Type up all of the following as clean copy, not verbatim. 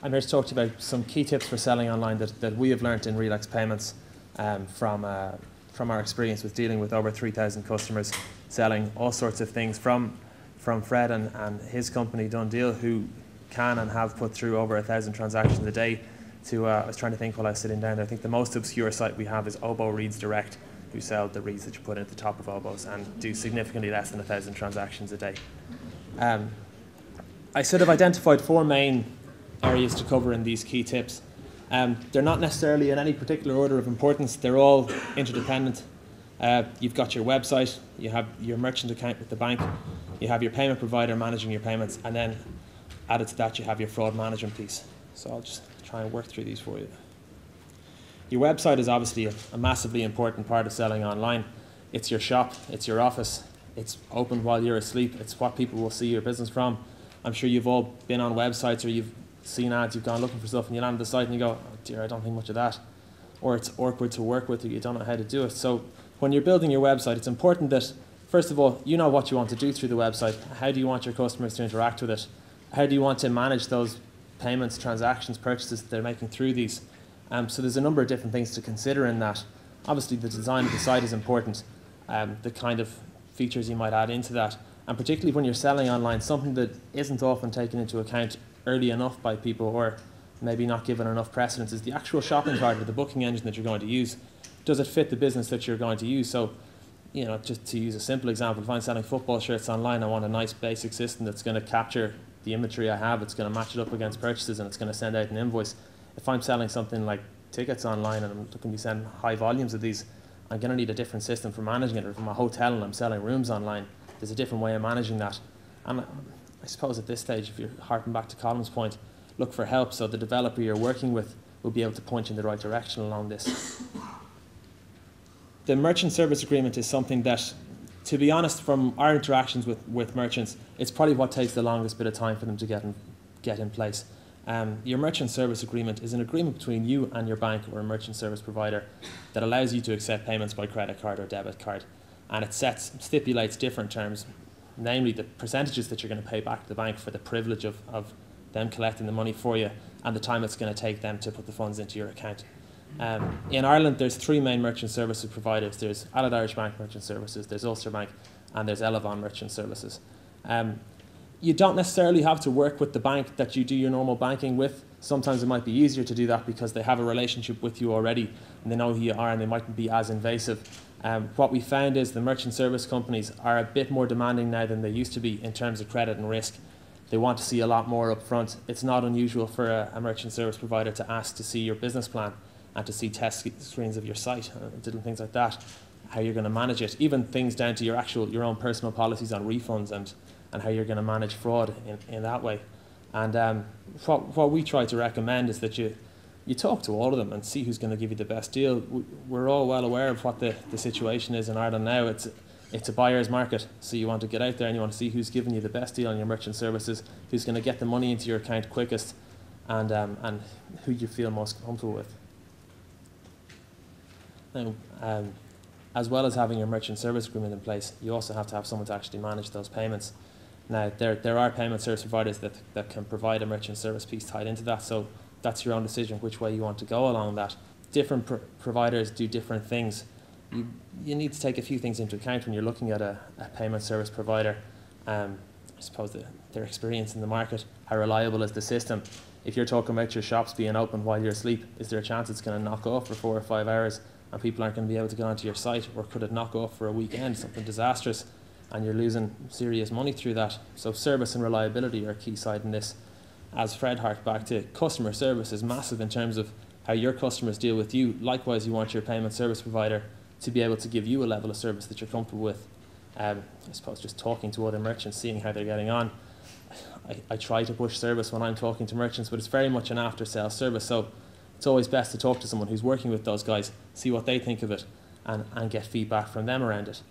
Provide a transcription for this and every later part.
I'm here to talk to you about some key tips for selling online that we have learned in Realex Payments from our experience with dealing with over 3,000 customers, selling all sorts of things from Fred and his company Done Deal, who can and have put through over 1,000 transactions a day, to I was trying to think while I was sitting down there. I think the most obscure site we have is Oboe Reeds Direct, who sell the reeds that you put at the top of oboes and do significantly less than 1,000 transactions a day. I sort of identified 4 main areas to cover in these key tips. They're not necessarily in any particular order of importance. They're all interdependent. You've got your website, you have your merchant account with the bank, you have your payment provider managing your payments, and then added to that you have your fraud management piece. So I'll just try and work through these for you. Your website is obviously a massively important part of selling online. It's your shop, it's your office, it's open while you're asleep, it's what people will see your business from. I'm sure you've all been on websites or you've seen ads, you've gone looking for stuff and you land on the site and you go, oh dear, I don't think much of that. Or it's awkward to work with, or you don't know how to do it. So when you're building your website, it's important that, first of all, you know what you want to do through the website. How do you want your customers to interact with it? How do you want to manage those payments, transactions, purchases that they're making through these? So there's a number of different things to consider in that. Obviously the design of the site is important, the kind of features you might add into that. And particularly when you're selling online, something that isn't often taken into account early enough by people, or maybe not given enough precedence, is the actual shopping cart or the booking engine that you're going to use. Does it fit the business that you're going to use? So, you know, just to use a simple example, if I'm selling football shirts online, I want a nice basic system that's going to capture the imagery I have, it's going to match it up against purchases, and it's going to send out an invoice. If I'm selling something like tickets online and I'm looking to be sending high volumes of these, I'm going to need a different system for managing it. Or if I'm a hotel and I'm selling rooms online, there's a different way of managing that. And I suppose at this stage, if you're harping back to Colin's point, look for help so the developer you're working with will be able to point you in the right direction along this. The merchant service agreement is something that, to be honest, from our interactions with merchants, it's probably what takes the longest bit of time for them to get in place. Your merchant service agreement is an agreement between you and your bank or a merchant service provider that allows you to accept payments by credit card or debit card. And it stipulates different terms, namely the percentages that you're going to pay back to the bank for the privilege of them collecting the money for you, and the time it's going to take them to put the funds into your account. In Ireland, there's 3 main merchant services providers. There's Allied Irish Bank Merchant Services, there's Ulster Bank, and there's Elavon Merchant Services. You don't necessarily have to work with the bank that you do your normal banking with. Sometimes it might be easier to do that because they have a relationship with you already and they know who you are and they mightn't be as invasive. What we found is the merchant service companies are a bit more demanding now than they used to be in terms of credit and risk. They want to see a lot more up front. It's not unusual for a merchant service provider to ask to see your business plan and to see test screens of your site, different things like that, how you're going to manage it, even things down to your own personal policies on refunds and how you're going to manage fraud in that way. And what we try to recommend is that you talk to all of them and see who's going to give you the best deal. We're all well aware of what the situation is in Ireland now. It's a buyer's market, so you want to get out there and you want to see who's giving you the best deal on your merchant services, who's going to get the money into your account quickest, and who you feel most comfortable with. Now, as well as having your merchant service agreement in place, you also have to have someone to actually manage those payments. Now, there are payment service providers that can provide a merchant service piece tied into that, so that's your own decision which way you want to go along that. Different providers do different things. You need to take a few things into account when you're looking at a payment service provider. I suppose their experience in the market, how reliable is the system. If you're talking about your shops being open while you're asleep, is there a chance it's going to knock off for 4 or 5 hours and people aren't going to be able to get onto your site? Or could it knock off for a weekend, something disastrous, and you're losing serious money through that? So service and reliability are a key side in this. As Fred harked back to, customer service is massive in terms of how your customers deal with you. Likewise, you want your payment service provider to be able to give you a level of service that you're comfortable with. I suppose just talking to other merchants, seeing how they're getting on. I try to push service when I'm talking to merchants, but it's very much an after-sales service, so it's always best to talk to someone who's working with those guys, see what they think of it, and get feedback from them around it.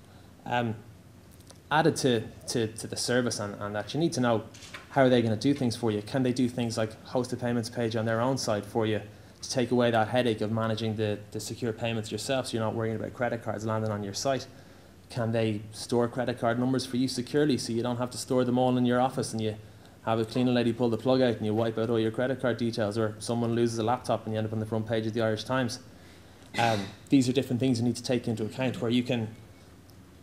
Added to the service and that, you need to know how are they going to do things for you. Can they do things like host a payments page on their own site for you to take away that headache of managing the secure payments yourself, so you're not worrying about credit cards landing on your site? Can they store credit card numbers for you securely so you don't have to store them all in your office and you have a cleaning lady pull the plug out and you wipe out all your credit card details, or someone loses a laptop and you end up on the front page of the Irish Times. These are different things you need to take into account, where you can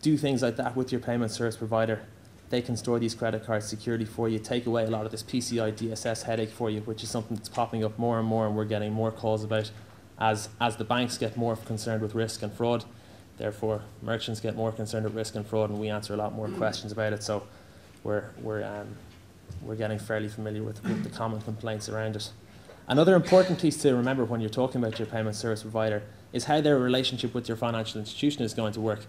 do things like that with your payment service provider. They can store these credit cards securely for you, take away a lot of this PCI DSS headache for you, which is something that's popping up more and more, and we're getting more calls about as the banks get more concerned with risk and fraud. Therefore, merchants get more concerned with risk and fraud, and we answer a lot more questions about it. So we're getting fairly familiar with the common complaints around it. Another important piece to remember when you're talking about your payment service provider is how their relationship with your financial institution is going to work.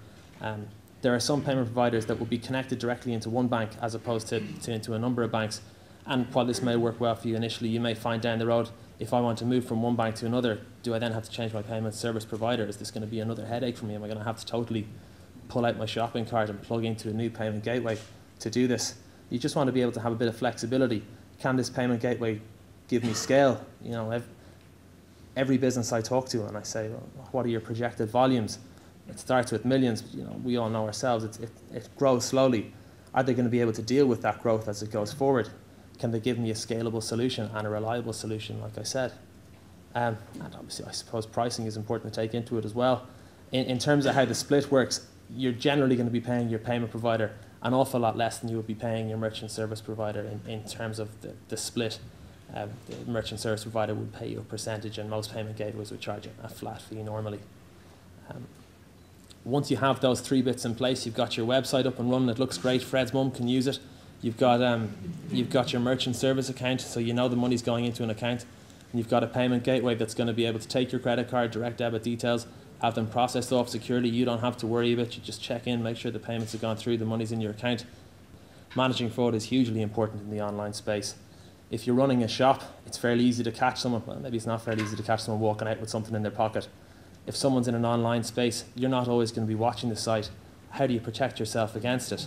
There are some payment providers that will be connected directly into one bank as opposed to into a number of banks. And while this may work well for you initially, you may find down the road, if I want to move from one bank to another, do I then have to change my payment service provider? Is this going to be another headache for me? Am I going to have to totally pull out my shopping cart and plug into a new payment gateway to do this? You just want to be able to have a bit of flexibility. Can this payment gateway give me scale? You know, every business I talk to and I say, well, what are your projected volumes? It starts with millions. You know, we all know ourselves. It grows slowly. Are they going to be able to deal with that growth as it goes forward? Can they give me a scalable solution and a reliable solution, like I said? And obviously, I suppose pricing is important to take into it as well. In terms of how the split works, you're generally going to be paying your payment provider an awful lot less than you would be paying your merchant service provider in terms of the split. The merchant service provider would pay you a percentage, and most payment gateways would charge you a flat fee normally. Once you have those 3 bits in place, you've got your website up and running, it looks great, Fred's mum can use it. You've got your merchant service account, so you know the money's going into an account. And you've got a payment gateway that's going to be able to take your credit card, direct debit details, have them processed off securely. You don't have to worry about it. You just check in, make sure the payments have gone through, the money's in your account. Managing fraud is hugely important in the online space. If you're running a shop, it's fairly easy to catch someone, well, maybe it's not fairly easy to catch someone walking out with something in their pocket. If someone's in an online space, you're not always going to be watching the site. How do you protect yourself against it?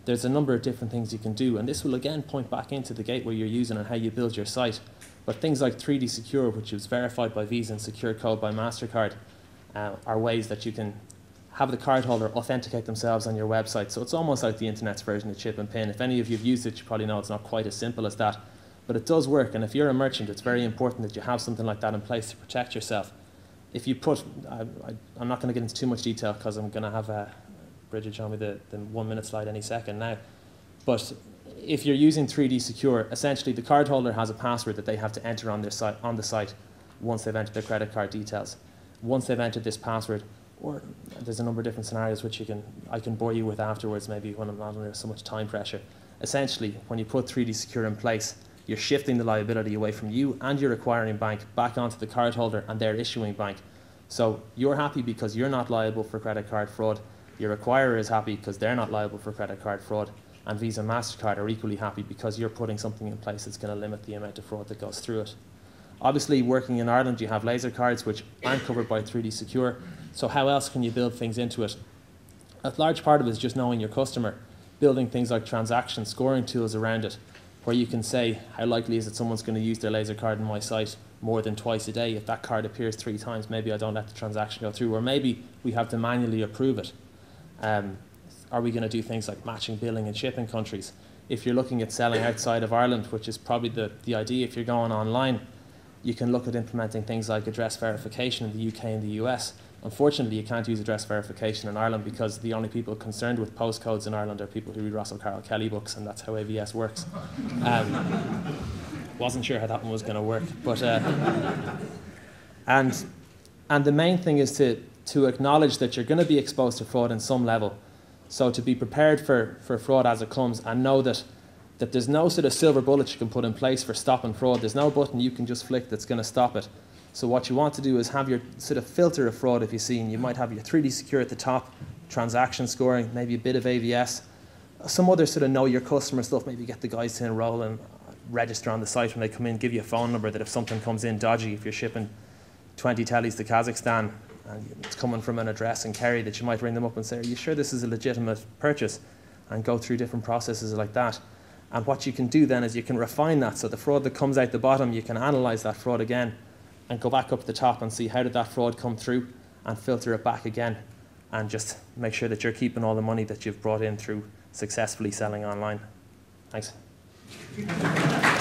There's a number of different things you can do, and this will again point back into the gateway you're using and how you build your site. But things like 3D Secure, which is verified by Visa and Secure Code by MasterCard, are ways that you can have the cardholder authenticate themselves on your website. So it's almost like the internet's version of chip and pin. If any of you have used it, you probably know it's not quite as simple as that. But it does work, and if you're a merchant, it's very important that you have something like that in place to protect yourself. If you put, I'm not going to get into too much detail because I'm going to have Bridget show me the 1 minute slide any second now. But if you're using 3D Secure, essentially the cardholder has a password that they have to enter on the site once they've entered their credit card details. Once they've entered this password, or there's a number of different scenarios which I can bore you with afterwards, maybe when I'm not under so much time pressure. Essentially, when you put 3D Secure in place, you're shifting the liability away from you and your acquiring bank back onto the cardholder and their issuing bank. So you're happy because you're not liable for credit card fraud. Your acquirer is happy because they're not liable for credit card fraud. And Visa and MasterCard are equally happy because you're putting something in place that's going to limit the amount of fraud that goes through it. Obviously, working in Ireland, you have laser cards which aren't covered by 3D Secure. So how else can you build things into it? A large part of it is just knowing your customer, building things like transaction scoring tools around it, where you can say, how likely is it someone's going to use their laser card in my site more than twice a day? If that card appears 3 times, maybe I don't let the transaction go through, or maybe we have to manually approve it. Are we going to do things like matching billing and shipping countries? If you're looking at selling outside of Ireland, which is probably the idea if you're going online, you can look at implementing things like address verification in the UK and the US. Unfortunately, you can't use address verification in Ireland because the only people concerned with postcodes in Ireland are people who read Russell Carroll Kelly books, and that's how AVS works. Wasn't sure how that one was going to work, but and the main thing is to acknowledge that you're going to be exposed to fraud in some level. So to be prepared for fraud as it comes, and know that there's no sort of silver bullet you can put in place for stopping fraud. There's no button you can just flick that's going to stop it. So what you want to do is have your sort of filter of fraud, if you see, and you might have your 3D Secure at the top, transaction scoring, maybe a bit of AVS, some other sort of know your customer stuff, maybe get the guys to enroll and register on the site when they come in, give you a phone number that if something comes in dodgy, if you're shipping 20 tellies to Kazakhstan and it's coming from an address in Kerry, that you might ring them up and say, are you sure this is a legitimate purchase? And go through different processes like that. And what you can do then is you can refine that, so the fraud that comes out the bottom, you can analyse that fraud again and go back up to the top and see how did that fraud come through and filter it back again and just make sure that you're keeping all the money that you've brought in through successfully selling online. Thanks. you.